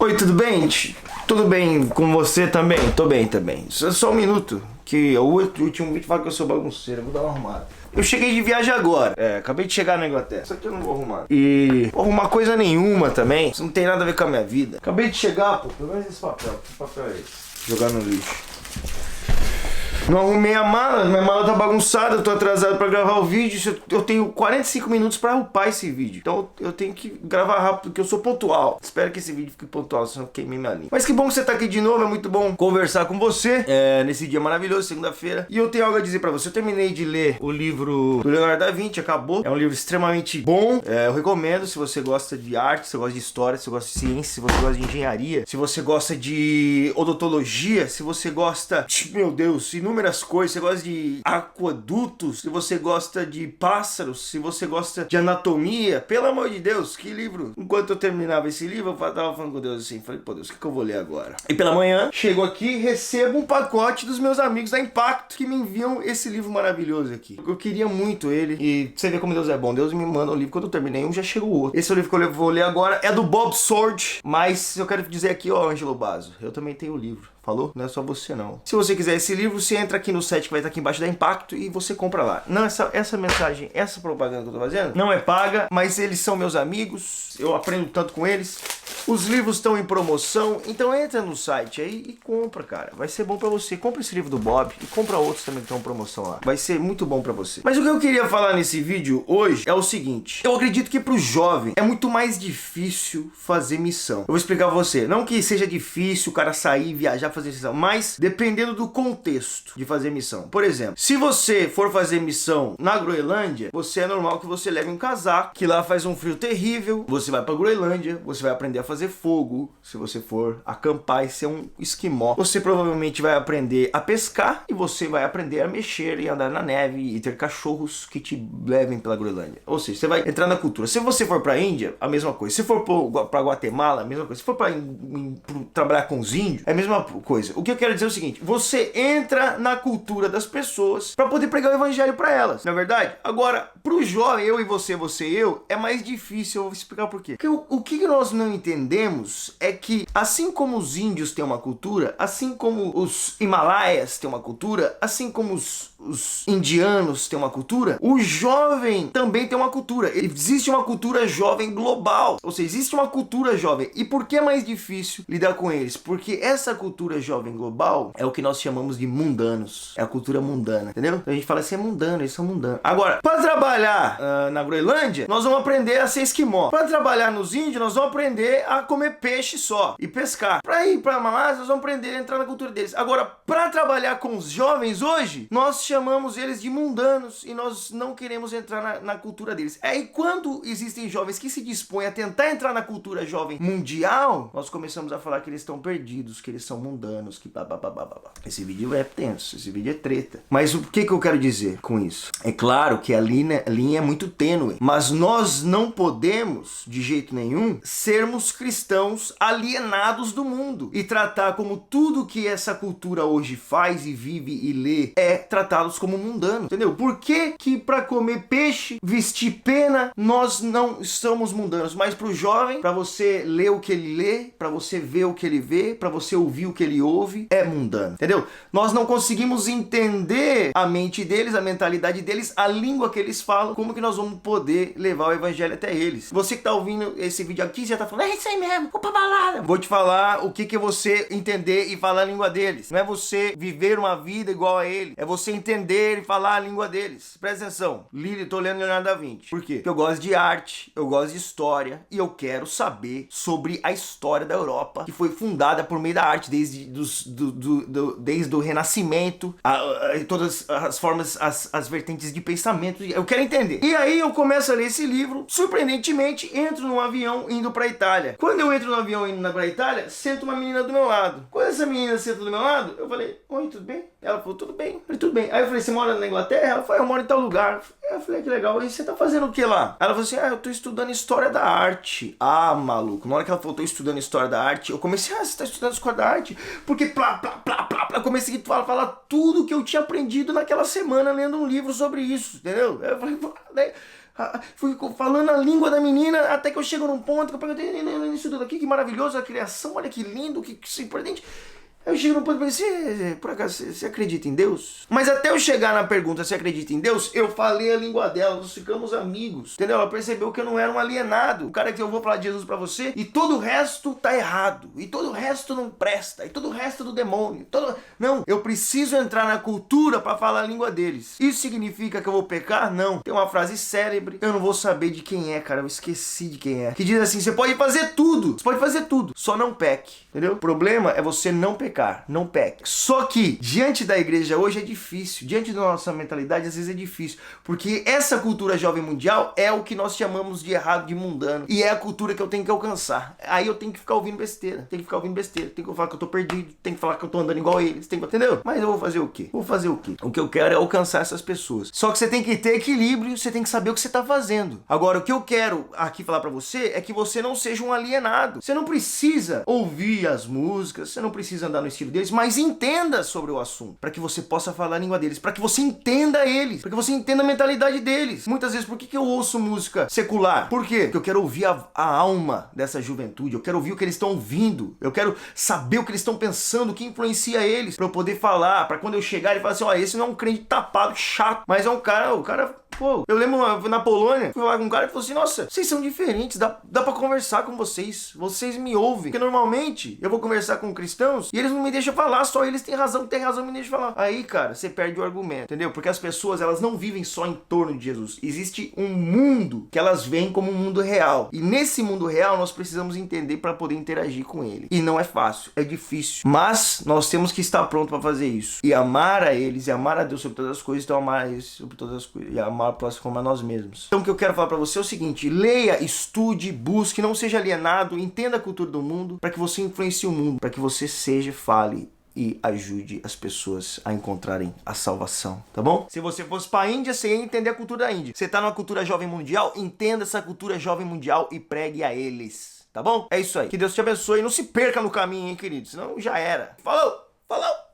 Oi, tudo bem? Tudo bem com você também? Tô bem também. Só um minuto, que o último vídeo fala que eu sou bagunceiro, vou dar uma arrumada. Eu cheguei de viagem agora, acabei de chegar na Inglaterra. Isso aqui eu não vou arrumar. E vou arrumar coisa nenhuma também. Isso não tem nada a ver com a minha vida. Acabei de chegar, pô, pelo menos esse papel. Que papel é esse? Jogar no lixo. Não arrumei a mala, minha mala tá bagunçada, eu tô atrasado pra gravar o vídeo. Eu tenho 45 minutos pra upar esse vídeo. Então eu tenho que gravar rápido, porque eu sou pontual. Espero que esse vídeo fique pontual, senão eu queimei minha língua. Mas que bom que você tá aqui de novo, é muito bom conversar com você nesse dia maravilhoso, segunda-feira. E eu tenho algo a dizer pra você. Eu terminei de ler o livro do Leonardo da Vinci, acabou. É um livro extremamente bom, eu recomendo se você gosta de arte, se você gosta de história, se você gosta de ciência, se você gosta de engenharia, se você gosta de odontologia, se você gosta de, meu Deus, inúmeras coisas, se você gosta de aquedutos, se você gosta de pássaros, se você gosta de anatomia, pelo amor de Deus, que livro. Enquanto eu terminava esse livro, eu tava falando com Deus assim, falei, pô Deus, o que eu vou ler agora? E pela manhã, chego aqui e recebo um pacote dos meus amigos da Impacto, que me enviam esse livro maravilhoso aqui. Eu queria muito ele, e você vê como Deus é bom, Deus me manda um livro, quando eu terminei um, já chegou o outro. Esse é o livro que eu vou ler agora, é do Bob Sword, mas eu quero dizer aqui, ó, Ângelo Basso, eu também tenho o livro. Falou? Não é só você não. Se você quiser esse livro, você entra aqui no site que vai estar aqui embaixo da Impacto e você compra lá. Não, essa mensagem, essa propaganda que eu tô fazendo, não é paga, mas eles são meus amigos, eu aprendo tanto com eles. Os livros estão em promoção, então entra no site aí e compra, cara. Vai ser bom pra você. Compra esse livro do Bob e compra outros também que estão em promoção lá. Vai ser muito bom pra você. Mas o que eu queria falar nesse vídeo hoje é o seguinte. Eu acredito que pro jovem é muito mais difícil fazer missão. Eu vou explicar pra você. Não que seja difícil o cara sair, viajar, fazer missão, mas dependendo do contexto de fazer missão. Por exemplo, se você for fazer missão na Groenlândia, é normal que você leve um casaco, que lá faz um frio terrível. Você vai pra Groenlândia, você vai aprender a fazer fogo, se você for acampar e ser um esquimó. Você provavelmente vai aprender a pescar e você vai aprender a mexer e andar na neve e ter cachorros que te levem pela Groenlândia. Ou seja, você vai entrar na cultura. Se você for pra Índia, a mesma coisa. Se for pra Guatemala, a mesma coisa. Se for pra trabalhar com os índios, é a mesma coisa. O que eu quero dizer é o seguinte, você entra na cultura das pessoas pra poder pregar o evangelho pra elas, não é verdade? Agora, pro jovem, eu e você e eu, é mais difícil. Eu vou explicar por quê. Porque o que nós não entendemos é que, assim como os índios têm uma cultura, assim como os Himalaias têm uma cultura, assim como os indianos têm uma cultura, o jovem também tem uma cultura. Existe uma cultura jovem global, ou seja, existe uma cultura jovem. E por que é mais difícil lidar com eles? Porque essa cultura jovem global é o que nós chamamos de mundanos, é a cultura mundana, entendeu? Então a gente fala assim, é mundano, eles são mundanos. Agora, para trabalhar na Groenlândia, nós vamos aprender a ser esquimó. Para trabalhar nos índios, nós vamos aprender a comer peixe só e pescar. Para ir para Malásia, nós vamos aprender a entrar na cultura deles. Agora, para trabalhar com os jovens hoje, nós chamamos eles de mundanos e nós não queremos entrar na cultura deles. Aí quando existem jovens que se dispõem a tentar entrar na cultura jovem mundial, nós começamos a falar que eles estão perdidos, que eles são mundanos, que babá. Esse vídeo é tenso, esse vídeo é treta. Mas o que eu quero dizer com isso? É claro que a linha é muito tênue, mas nós não podemos, de jeito nenhum, sermos cristãos alienados do mundo e tratar como tudo que essa cultura hoje faz e vive e lê é tratá-los como mundanos, entendeu? Por que para comer peixe, vestir pena, nós não somos mundanos, mas pro jovem, para você ler o que ele lê, para você ver o que ele vê, para você ouvir o que ele ouve, é mundano, entendeu? Nós não conseguimos entender a mente deles, a mentalidade deles, a língua que eles falam, como que nós vamos poder levar o evangelho até eles? Você que tá ouvindo esse vídeo aqui, já tá falando, é isso aí mesmo, vou pra balada. Vou te falar o que é você entender e falar a língua deles. Não é você viver uma vida igual a ele, é você entender e falar a língua deles. Presta atenção, tô lendo Leonardo da Vinci. Por quê? Porque eu gosto de arte, eu gosto de história e eu quero saber sobre a história da Europa, que foi fundada por meio da arte, desde o Renascimento, todas as formas, as vertentes de pensamento. Eu quero entender. E aí eu começo a ler esse livro, surpreendentemente, entro num avião indo pra Itália. Quando eu entro no avião indo pra Itália, senta uma menina do meu lado. Quando essa menina senta do meu lado, eu falei, oi, tudo bem? Ela falou, tudo bem. Eu falei, tudo bem. Aí eu falei, você mora na Inglaterra? Ela falou, eu moro em tal lugar. Eu falei, que legal. E você tá fazendo o que lá? Ela falou assim, eu tô estudando História da Arte. Ah, maluco. Na hora que ela falou, tô estudando História da Arte, eu comecei, você tá estudando História da Arte? Porque plá, eu comecei a falar tudo que eu tinha aprendido naquela semana lendo um livro sobre isso, entendeu? Eu falei, Fui falando a língua da menina até que eu chego num ponto que eu perguntei, isso tudo aqui, que maravilhoso a criação, olha que lindo, que surpreendente. Aí eu chego no ponto e falei, por acaso, você acredita em Deus? Mas até eu chegar na pergunta se acredita em Deus, eu falei a língua dela, nós ficamos amigos, entendeu? Ela percebeu que eu não era um alienado, o cara que eu vou falar de Jesus pra você, e todo o resto tá errado, e todo o resto não presta, e todo o resto do demônio, Não, eu preciso entrar na cultura pra falar a língua deles. Isso significa que eu vou pecar? Não. Tem uma frase célebre, eu não vou saber de quem é, cara, eu esqueci de quem é, que diz assim, você pode fazer tudo, só não peque, entendeu? O problema é você não pecar. Não peque. Só que diante da igreja hoje é difícil, diante da nossa mentalidade às vezes é difícil, porque essa cultura jovem mundial é o que nós chamamos de errado, de mundano, e é a cultura que eu tenho que alcançar. Aí eu tenho que ficar ouvindo besteira, tenho que falar que eu tô perdido, tenho que falar que eu tô andando igual eles, entendeu? Mas eu vou fazer o quê? O que eu quero é alcançar essas pessoas. Só que você tem que ter equilíbrio, você tem que saber o que você tá fazendo. Agora, o que eu quero aqui falar pra você é que você não seja um alienado. Você não precisa ouvir as músicas, você não precisa andar no estilo deles, mas entenda sobre o assunto, para que você possa falar a língua deles, para que você entenda eles, para que você entenda a mentalidade deles. Muitas vezes, por que eu ouço música secular? Por quê? Porque eu quero ouvir a alma dessa juventude, eu quero ouvir o que eles estão ouvindo, eu quero saber o que eles estão pensando, o que influencia eles, para eu poder falar, para quando eu chegar e falar assim, ó, esse não é um crente tapado, chato, mas é um cara, pô, eu lembro na Polônia, fui falar com um cara e falou assim, nossa, vocês são diferentes, dá pra conversar com vocês me ouvem, porque normalmente eu vou conversar com cristãos e eles não me deixam falar, só eles têm razão, me deixam falar. Aí, cara, você perde o argumento, entendeu? Porque as pessoas, elas não vivem só em torno de Jesus, existe um mundo que elas veem como um mundo real, e nesse mundo real nós precisamos entender para poder interagir com ele, e não é fácil, é difícil, mas nós temos que estar pronto para fazer isso, e amar a eles, e amar a Deus sobre todas as coisas, então amar a eles sobre todas as coisas, e amar o próximo como a nós mesmos. Então o que eu quero falar para você é o seguinte, leia, estude, busque, não seja alienado, entenda a cultura do mundo, para que você influencie o mundo, para que você fale e ajude as pessoas a encontrarem a salvação, tá bom? Se você fosse pra Índia, você ia entender a cultura da Índia. Você tá numa cultura jovem mundial, entenda essa cultura jovem mundial e pregue a eles, tá bom? É isso aí. Que Deus te abençoe e não se perca no caminho, hein, querido? Senão já era. Falou!